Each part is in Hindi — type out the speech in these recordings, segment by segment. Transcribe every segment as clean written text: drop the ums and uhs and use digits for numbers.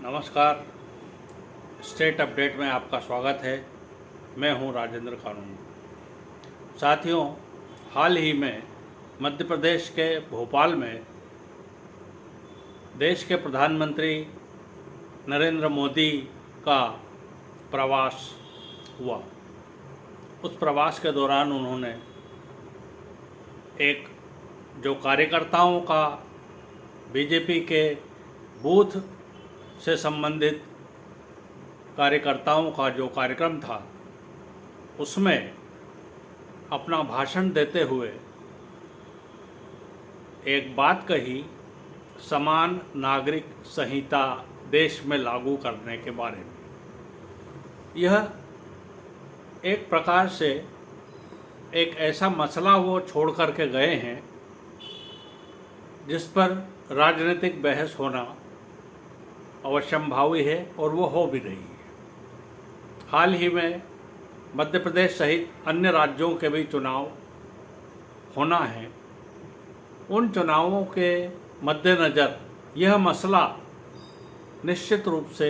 नमस्कार। स्टेट अपडेट में आपका स्वागत है। मैं हूं राजेंद्र कानूनी। साथियों, हाल ही में मध्य प्रदेश के भोपाल में देश के प्रधानमंत्री नरेंद्र मोदी का प्रवास हुआ। उस प्रवास के दौरान उन्होंने एक जो कार्यकर्ताओं का बीजेपी के बूथ से संबंधित कार्यकर्ताओं का जो कार्यक्रम था, उसमें अपना भाषण देते हुए एक बात कही, समान नागरिक संहिता देश में लागू करने के बारे में। यह एक प्रकार से एक ऐसा मसला वो छोड़ करके गए हैं जिस पर राजनीतिक बहस होना अवश्यंभावी है और वो हो भी रही है। हाल ही में मध्य प्रदेश सहित अन्य राज्यों के भी चुनाव होना है। उन चुनावों के मद्देनज़र यह मसला निश्चित रूप से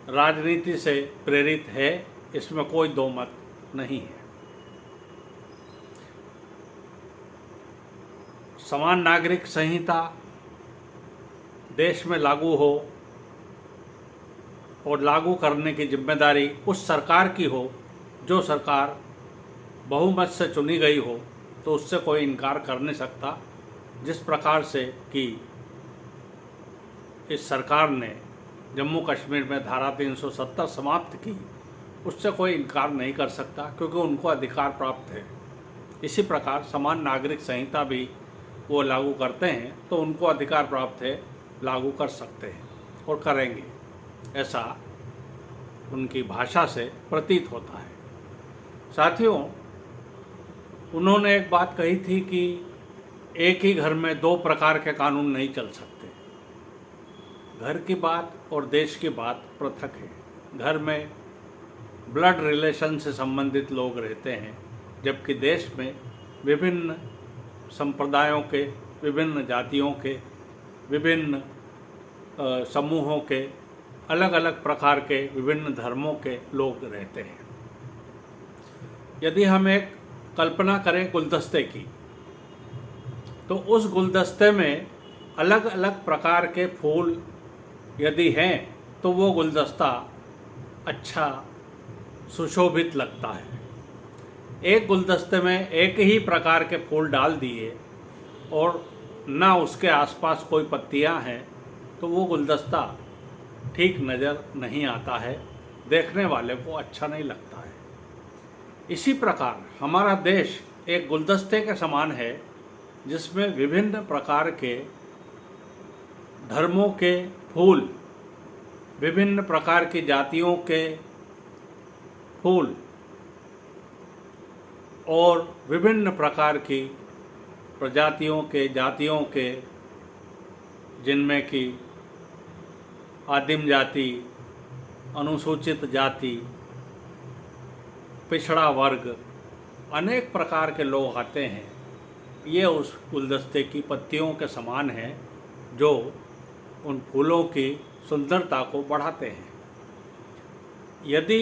राजनीति से प्रेरित है, इसमें कोई दो मत नहीं है। समान नागरिक संहिता देश में लागू हो और लागू करने की जिम्मेदारी उस सरकार की हो जो सरकार बहुमत से चुनी गई हो, तो उससे कोई इनकार कर नहीं सकता। जिस प्रकार से कि इस सरकार ने जम्मू कश्मीर में धारा 370 समाप्त की, उससे कोई इनकार नहीं कर सकता क्योंकि उनको अधिकार प्राप्त है। इसी प्रकार समान नागरिक संहिता भी वो लागू करते हैं तो उनको अधिकार प्राप्त है, लागू कर सकते हैं और करेंगे, ऐसा उनकी भाषा से प्रतीत होता है। साथियों, उन्होंने एक बात कही थी कि एक ही घर में दो प्रकार के कानून नहीं चल सकते। घर की बात और देश की बात पृथक है। घर में ब्लड रिलेशन से संबंधित लोग रहते हैं, जबकि देश में विभिन्न संप्रदायों के, विभिन्न जातियों के, विभिन्न समूहों के, अलग अलग प्रकार के, विभिन्न धर्मों के लोग रहते हैं। यदि हम एक कल्पना करें गुलदस्ते की, तो उस गुलदस्ते में अलग अलग प्रकार के फूल यदि हैं तो वो गुलदस्ता अच्छा सुशोभित लगता है। एक गुलदस्ते में एक ही प्रकार के फूल डाल दिए और ना उसके आसपास कोई पत्तियां हैं तो वो गुलदस्ता ठीक नज़र नहीं आता है, देखने वाले को अच्छा नहीं लगता है। इसी प्रकार हमारा देश एक गुलदस्ते के समान है जिसमें विभिन्न प्रकार के धर्मों के फूल, विभिन्न प्रकार की जातियों के फूल और विभिन्न प्रकार की प्रजातियों के, जातियों के, जिनमें कि आदिम जाति, अनुसूचित जाति, पिछड़ा वर्ग, अनेक प्रकार के लोग आते हैं। ये उस गुलदस्ते की पत्तियों के समान हैं जो उन फूलों की सुंदरता को बढ़ाते हैं। यदि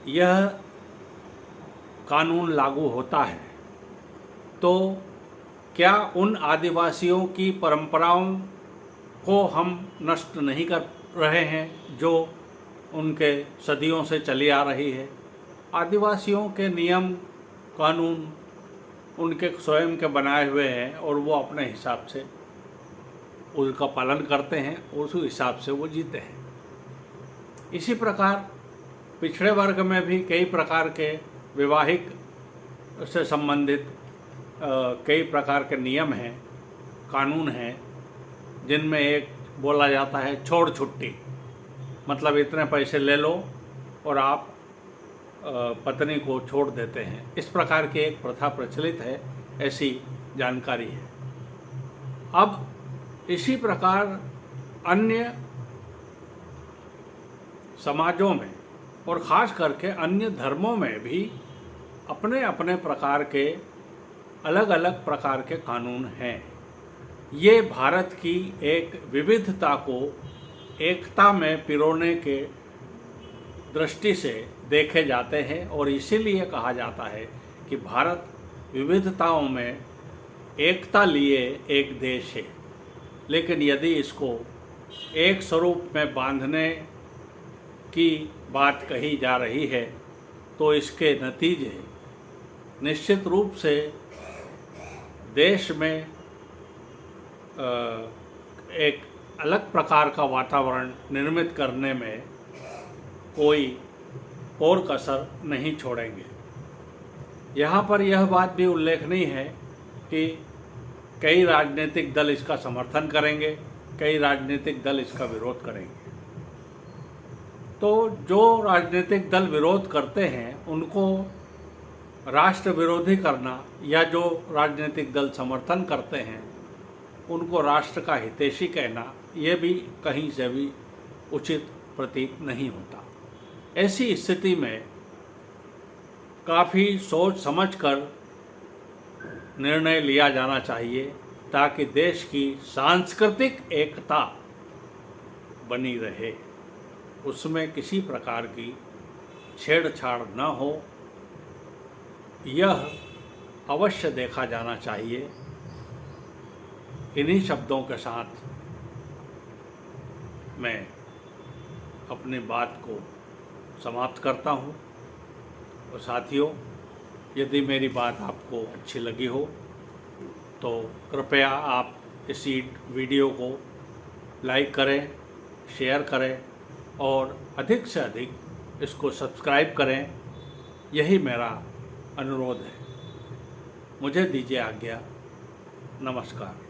यह कानून लागू होता है तो क्या उन आदिवासियों की परंपराओं को हम नष्ट नहीं कर रहे हैं जो उनके सदियों से चली आ रही है? आदिवासियों के नियम कानून उनके स्वयं के बनाए हुए हैं और वो अपने हिसाब से उनका पालन करते हैं और उस हिसाब से वो जीते हैं। इसी प्रकार पिछड़े वर्ग में भी कई प्रकार के वैवाहिक से संबंधित कई प्रकार के नियम हैं, कानून हैं, जिनमें एक बोला जाता है छोड़ छुट्टी, मतलब इतने पैसे ले लो और आप पत्नी को छोड़ देते हैं। इस प्रकार की एक प्रथा प्रचलित है, ऐसी जानकारी है। अब इसी प्रकार अन्य समाजों में और ख़ास करके अन्य धर्मों में भी अपने अपने प्रकार के अलग अलग प्रकार के कानून हैं। ये भारत की एक विविधता को एकता में पिरोने के दृष्टि से देखे जाते हैं और इसीलिए कहा जाता है कि भारत विविधताओं में एकता लिए एक देश है। लेकिन यदि इसको एक स्वरूप में बांधने की बात कही जा रही है तो इसके नतीजे निश्चित रूप से देश में एक अलग प्रकार का वातावरण निर्मित करने में कोई और कसर नहीं छोड़ेंगे। यहाँ पर यह बात भी उल्लेखनीय है कि कई राजनीतिक दल इसका समर्थन करेंगे, कई राजनीतिक दल इसका विरोध करेंगे। तो जो राजनीतिक दल विरोध करते हैं उनको राष्ट्र विरोधी करना या जो राजनीतिक दल समर्थन करते हैं उनको राष्ट्र का हितैषी कहना ये भी कहीं से भी उचित प्रतीत नहीं होता। ऐसी स्थिति में काफ़ी सोच समझकर निर्णय लिया जाना चाहिए ताकि देश की सांस्कृतिक एकता बनी रहे, उसमें किसी प्रकार की छेड़छाड़ न हो, यह अवश्य देखा जाना चाहिए। इन्हीं शब्दों के साथ मैं अपनी बात को समाप्त करता हूँ। और साथियों, यदि मेरी बात आपको अच्छी लगी हो तो कृपया आप इसी वीडियो को लाइक करें, शेयर करें और अधिक से अधिक इसको सब्सक्राइब करें। यही मेरा अनुरोध है। मुझे दीजिए आज्ञा। नमस्कार।